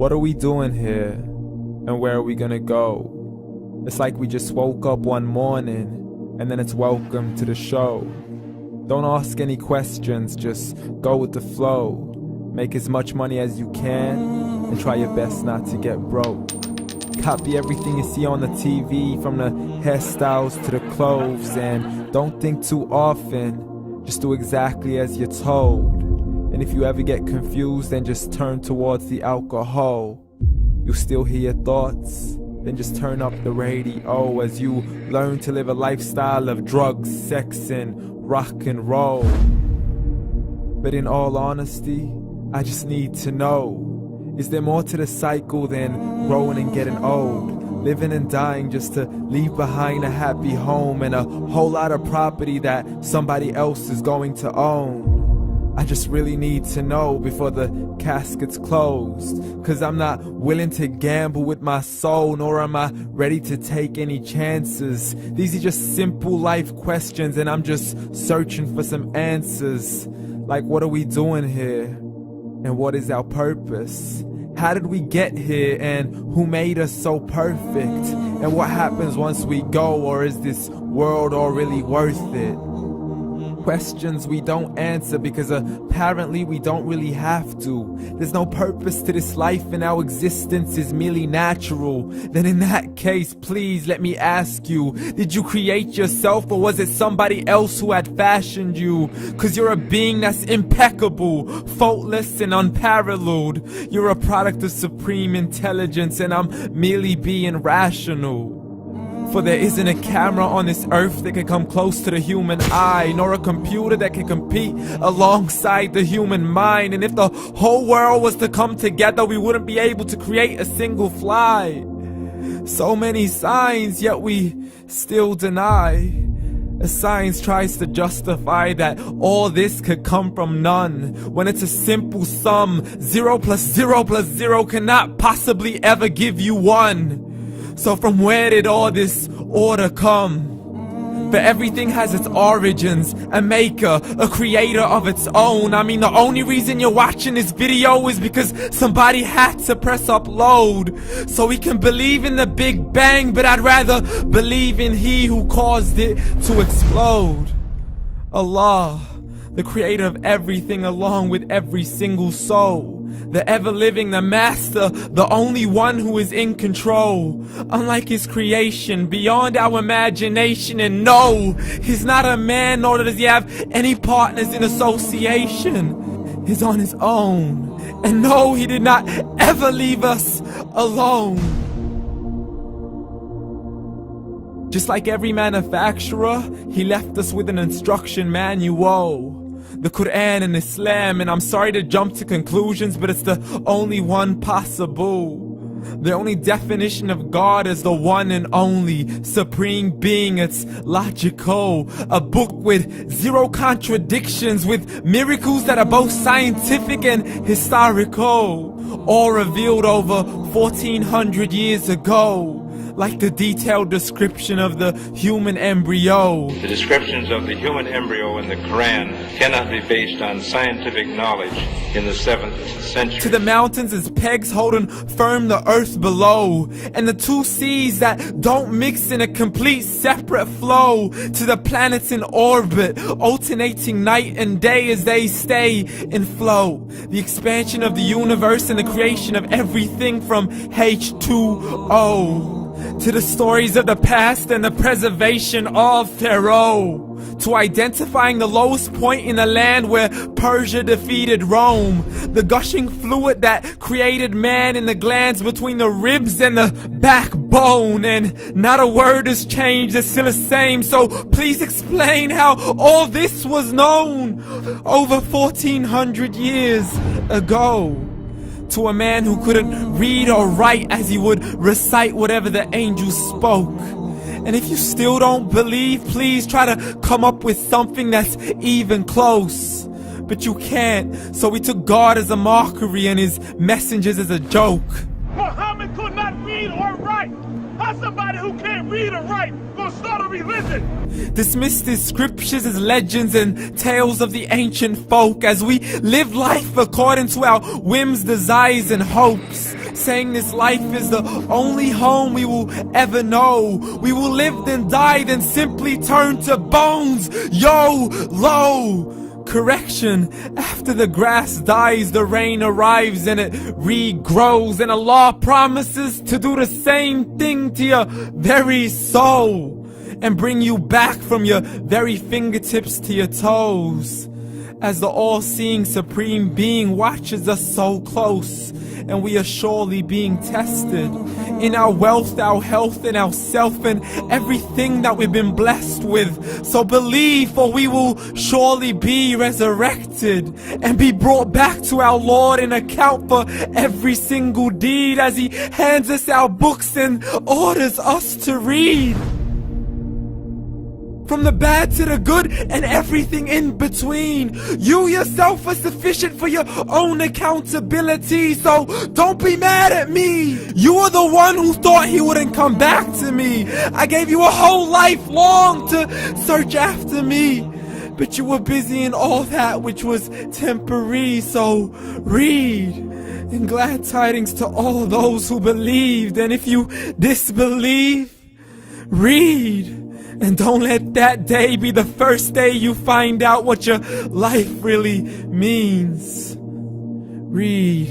What are we doing here? And where are we gonna go? It's like we just woke up one morning and then it's welcome to the show. Don't ask any questions, just go with the flow. Make as much money as you can and try your best not to get broke. Copy everything you see on the TV, from the hairstyles to the clothes, and don't think too often, just do exactly as you're told. And if you ever get confused, then just turn towards the alcohol. You still hear your thoughts? Then just turn up the radio as you learn to live a lifestyle of drugs, sex, and rock and roll. But in all honesty, I just need to know, is there more to the cycle than growing and getting old? Living and dying just to leave behind a happy home and a whole lot of property that somebody else is going to own. I just really need to know before the casket's closed, 'cause I'm not willing to gamble with my soul, nor am I ready to take any chances. These are just simple life questions and I'm just searching for some answers. Like, what are we doing here? And what is our purpose? How did we get here, and who made us so perfect? And what happens once we go, or is this world all really worth it? Questions we don't answer because apparently we don't really have to. There's no purpose to this life and our existence is merely natural. Then in that case, please let me ask you, did you create yourself, or was it somebody else who had fashioned you? 'Cause you're a being that's impeccable, faultless and unparalleled. You're a product of supreme intelligence and I'm merely being rational. For there isn't a camera on this earth that can come close to the human eye, nor a computer that can compete alongside the human mind. And if the whole world was to come together, we wouldn't be able to create a single fly. So many signs, yet we still deny. As science tries to justify that all this could come from none, when it's a simple sum. 0 plus 0 plus 0 cannot possibly ever give you 1. So from where did all this order come? For everything has its origins, a maker, a creator of its own. I mean, the only reason you're watching this video is because somebody had to press upload. So we can believe in the Big Bang, but I'd rather believe in He who caused it to explode. Allah, the creator of everything along with every single soul. The ever-living, the master, the only one who is in control. Unlike his creation, beyond our imagination. And no, he's not a man, nor does he have any partners in association. He's on his own. And no, he did not ever leave us alone. Just like every manufacturer, he left us with an instruction manual. The Quran and Islam, and I'm sorry to jump to conclusions, but it's the only one possible. The only definition of God is the one and only supreme being. It's logical, a book with 0 contradictions, with miracles that are both scientific and historical, all revealed over 1400 years ago. Like the detailed description of the human embryo. The descriptions of the human embryo in the Quran cannot be based on scientific knowledge in the 7th century. To the mountains as pegs holding firm the earth below, and the 2 seas that don't mix in a complete separate flow. To the planets in orbit, alternating night and day as they stay in flow. The expansion of the universe and the creation of everything from H2O. To the stories of the past and the preservation of Pharaoh. To identifying the lowest point in the land where Persia defeated Rome. The gushing fluid that created man in the glands between the ribs and the backbone. And not a word has changed, it's still the same. So please explain how all this was known over 1400 years ago. To a man who couldn't read or write, as he would recite whatever the angels spoke. And if you still don't believe, please try to come up with something that's even close. But you can't, so we took God as a mockery and his messengers as a joke. Muhammad could not read or write. How somebody who can't read or write gonna start a religion? Dismissed his scriptures as legends and tales of the ancient folk, as we live life according to our whims, desires, and hopes. saying this life is the only home we will ever know. We will live then die, then simply turn to bones. YOLO! Correction, after the grass dies, the rain arrives and it regrows, and Allah promises to do the same thing to your very soul and bring you back from your very fingertips to your toes, as the all-seeing supreme being watches us so close, and we are surely being tested in our wealth, our health, and our self, and everything that we've been blessed with. So believe, for we will surely be resurrected and be brought back to our Lord and account for every single deed, as He hands us our books and orders us to read. From the bad to the good and everything in between. You yourself are sufficient for your own accountability, so don't be mad at me. You are the one who thought He wouldn't come back to me. I gave you a whole life long to search after me, but you were busy in all that which was temporary. So read, and glad tidings to all those who believed. And if you disbelieve, read. And don't let that day be the first day you find out what your life really means. Read.